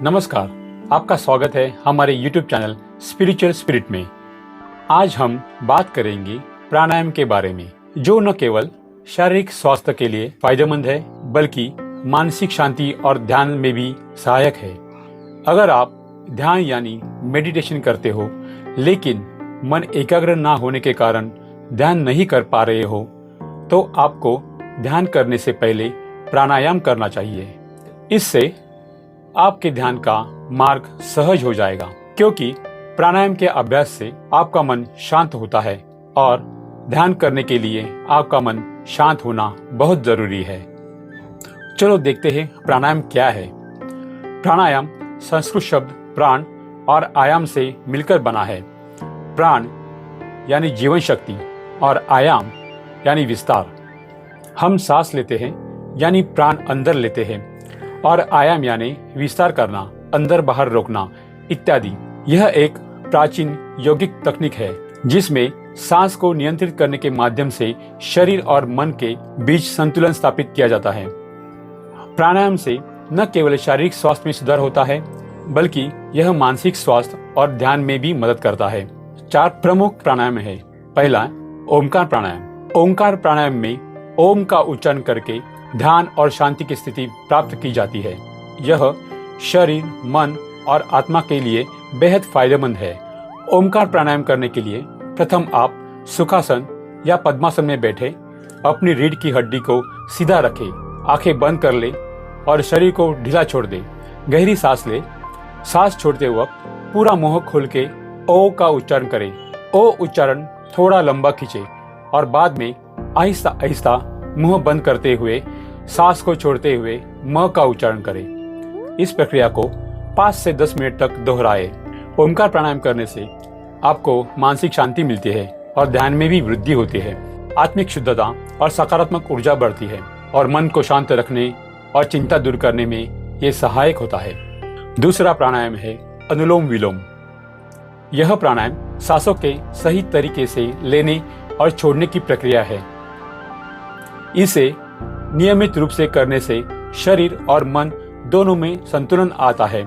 नमस्कार, आपका स्वागत है हमारे YouTube चैनल स्पिरिचुअल स्पिरिट में। आज हम बात करेंगे प्राणायाम के बारे में, जो न केवल शारीरिक स्वास्थ्य के लिए फायदेमंद है बल्कि मानसिक शांति और ध्यान में भी सहायक है। अगर आप ध्यान यानी मेडिटेशन करते हो लेकिन मन एकाग्र ना होने के कारण ध्यान नहीं कर पा रहे हो, तो आपको ध्यान करने से पहले प्राणायाम करना चाहिए। इससे आपके ध्यान का मार्ग सहज हो जाएगा, क्योंकि प्राणायाम के अभ्यास से आपका मन शांत होता है और ध्यान करने के लिए आपका मन शांत होना बहुत जरूरी है। चलो देखते हैं प्राणायाम क्या है। प्राणायाम संस्कृत शब्द प्राण और आयाम से मिलकर बना है। प्राण यानी जीवन शक्ति और आयाम यानी विस्तार। हम सांस लेते हैं यानी प्राण अंदर लेते हैं और आयाम यानी विस्तार करना, अंदर बाहर रोकना इत्यादि। यह एक प्राचीन यौगिक तकनीक है जिसमें सांस को नियंत्रित करने के माध्यम से शरीर और मन के बीच संतुलन स्थापित किया जाता है। प्राणायाम से न केवल शारीरिक स्वास्थ्य में सुधार होता है बल्कि यह मानसिक स्वास्थ्य और ध्यान में भी मदद करता है। 4 प्रमुख प्राणायाम है। पहला, ओमकार प्राणायाम। ओमकार प्राणायाम में ओम का उच्चारण करके ध्यान और शांति की स्थिति प्राप्त की जाती है। यह शरीर, मन और आत्मा के लिए बेहद फायदेमंद है। ओमकार प्राणायाम करने के लिए प्रथम आप सुखासन या पद्मासन में बैठे अपनी रीढ़ की हड्डी को सीधा रखें, आंखें बंद कर ले और शरीर को ढीला छोड़ दे। गहरी सांस ले। सांस छोड़ते वक्त पूरा मुंह खोल के ओ का उच्चारण करें। ओ उच्चारण थोड़ा लंबा खींचे और बाद में आहिस्ता आहिस्ता मुंह बंद करते हुए सांस को छोड़ते हुए म का उच्चारण करें। इस प्रक्रिया को 5 से 10 मिनट तक दोहराए। ओमकार प्राणायाम करने से आपको मानसिक शांति मिलती है और ध्यान में भी वृद्धि होती है। आत्मिक शुद्धता और सकारात्मक ऊर्जा बढ़ती है और मन को शांत रखने और चिंता दूर करने में ये सहायक होता है। दूसरा प्राणायाम है अनुलोम विलोम। यह प्राणायाम सांसों के सही तरीके से लेने और छोड़ने की प्रक्रिया है। इसे नियमित रूप से करने से शरीर और मन दोनों में संतुलन आता है।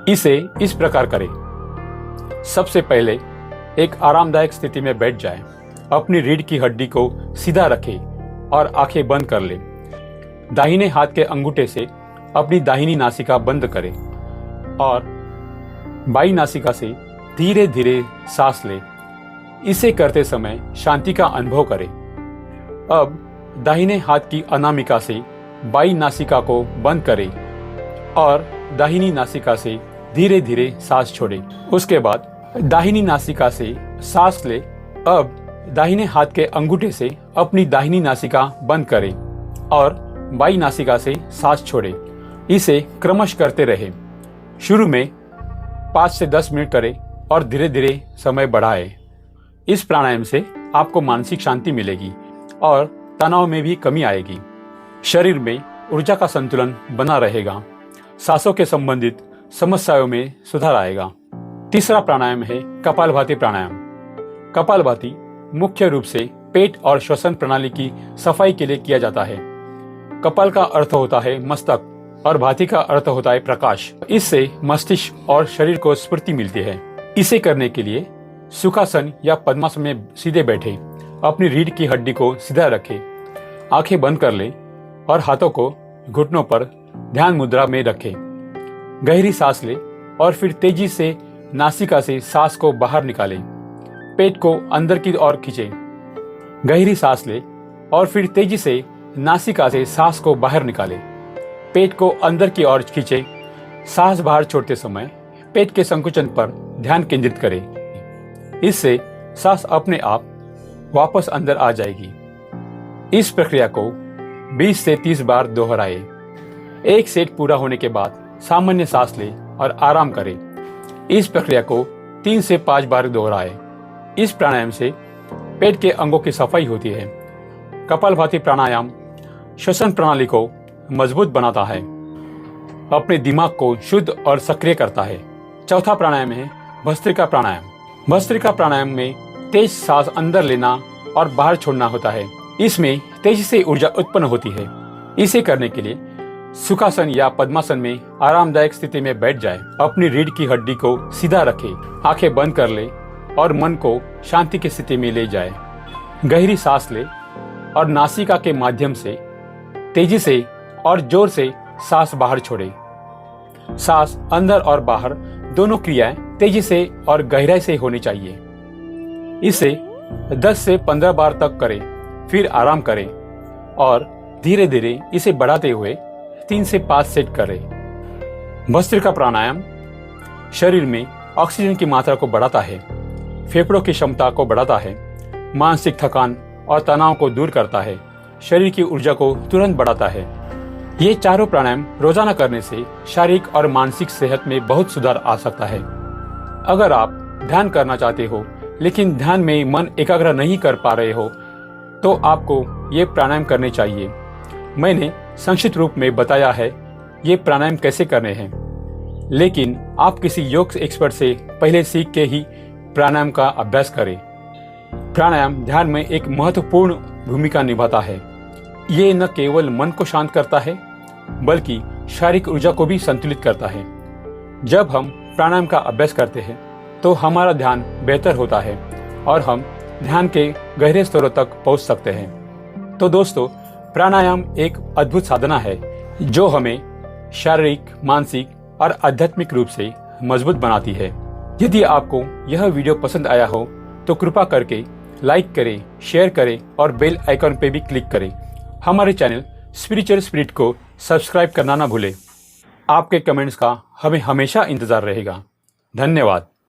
इसे इस प्रकार करें। सबसे पहले एक आरामदायक स्थिति में बैठ जाएं। अपनी रीढ़ की हड्डी को सीधा रखें और आंखें बंद कर लें। दाहिने हाथ के अंगूठे से अपनी दाहिनी नासिका बंद करें और बाईं नासिका से धीरे धीरे सांस लें। इसे करते समय शांति का अनुभव करें। अब दाहिने हाथ की अनामिका से बाईं नासिका को बंद करें और दाहिनी नासिका से धीरे धीरे सांस छोड़ें। उसके बाद दाहिनी नासिका से सांस लें। अब दाहिने हाथ के अंगूठे से अपनी दाहिनी नासिका बंद करें और बाईं नासिका से सांस छोड़ें। इसे क्रमश करते रहें। शुरू में 5 से 10 मिनट करें और धीरे धीरे समय बढ़ाएं। इस प्राणायाम से आपको मानसिक शांति मिलेगी और तनाव में भी कमी आएगी। शरीर में ऊर्जा का संतुलन बना रहेगा। सांसों के संबंधित समस्याओं में सुधार आएगा। तीसरा प्राणायाम है कपालभाति प्राणायाम। कपालभाति मुख्य रूप से पेट और श्वसन प्रणाली की सफाई के लिए किया जाता है। कपाल का अर्थ होता है मस्तक और भाति का अर्थ होता है प्रकाश। इससे मस्तिष्क और शरीर को स्फूर्ति मिलती है। इसे करने के लिए सुखासन या पद्मासन में सीधे बैठे, अपनी रीढ़ की हड्डी को सीधा रखें, आंखें बंद कर लें और हाथों को घुटनों पर ध्यान मुद्रा में रखें। गहरी सांस लें और फिर तेजी से नासिका से सांस को बाहर निकालें। पेट को अंदर की ओर खींचें। गहरी सांस लें और फिर तेजी से नासिका से सांस को बाहर निकालें। पेट को अंदर की ओर खींचें। सांस बाहर छोड़ते समय पेट के संकुचन पर ध्यान केंद्रित करें। इससे सांस अपने आप वापस अंदर आ जाएगी। इस प्रक्रिया को 20 से 30 बार दोहराएं। एक सेट पूरा होने के बाद सामान्य सांस लें और आराम करें। इस प्रक्रिया को 3 से 5 बार दोहराएं। इस प्राणायाम से पेट के अंगों की सफाई होती है। कपालभाति प्राणायाम श्वसन प्रणाली को मजबूत बनाता है, अपने दिमाग को शुद्ध और सक्रिय करता है। चौथा प्राणायाम है भस्त्रिका प्राणायाम। भस्त्रिका प्राणायाम में तेज सांस अंदर लेना और बाहर छोड़ना होता है। इसमें तेजी से ऊर्जा उत्पन्न होती है। इसे करने के लिए सुखासन या पद्मासन में आरामदायक स्थिति में बैठ जाए। अपनी रीढ़ की हड्डी को सीधा रखे, आंखें बंद कर ले और मन को शांति की स्थिति में ले जाए। गहरी सांस ले और नासिका के माध्यम से तेजी से और जोर से सांस बाहर छोड़े। सांस अंदर और बाहर दोनों क्रियाएं तेजी से और गहराई से होनी चाहिए। इसे 10 से 15 बार तक करें, फिर आराम करें और धीरे धीरे इसे बढ़ाते हुए 3 से 5 सेट करें। भस्त्रिका प्राणायाम शरीर में ऑक्सीजन की मात्रा को बढ़ाता है, फेफड़ों की क्षमता को बढ़ाता है, मानसिक थकान और तनाव को दूर करता है, शरीर की ऊर्जा को तुरंत बढ़ाता है। ये चारों प्राणायाम रोजाना करने से शारीरिक और मानसिक सेहत में बहुत सुधार आ सकता है। अगर आप ध्यान करना चाहते हो लेकिन ध्यान में मन एकाग्र नहीं कर पा रहे हो तो आपको ये प्राणायाम करने चाहिए। मैंने संक्षिप्त रूप में बताया है ये प्राणायाम कैसे करने हैं, लेकिन आप किसी योग एक्सपर्ट से पहले सीख के ही प्राणायाम का अभ्यास करें। प्राणायाम ध्यान में एक महत्वपूर्ण भूमिका निभाता है। ये न केवल मन को शांत करता है बल्कि शारीरिक ऊर्जा को भी संतुलित करता है। जब हम प्राणायाम का अभ्यास करते हैं तो हमारा ध्यान बेहतर होता है और हम ध्यान के गहरे स्तरों तक पहुंच सकते हैं। तो दोस्तों, प्राणायाम एक अद्भुत साधना है जो हमें शारीरिक, मानसिक और आध्यात्मिक रूप से मजबूत बनाती है। यदि आपको यह वीडियो पसंद आया हो तो कृपा करके लाइक करें, शेयर करें और बेल आइकन पे भी क्लिक करें। हमारे चैनल स्पिरिचुअल स्पिरिट को सब्सक्राइब करना ना भूलें। आपके कमेंट्स का हमें हमेशा इंतजार रहेगा। धन्यवाद।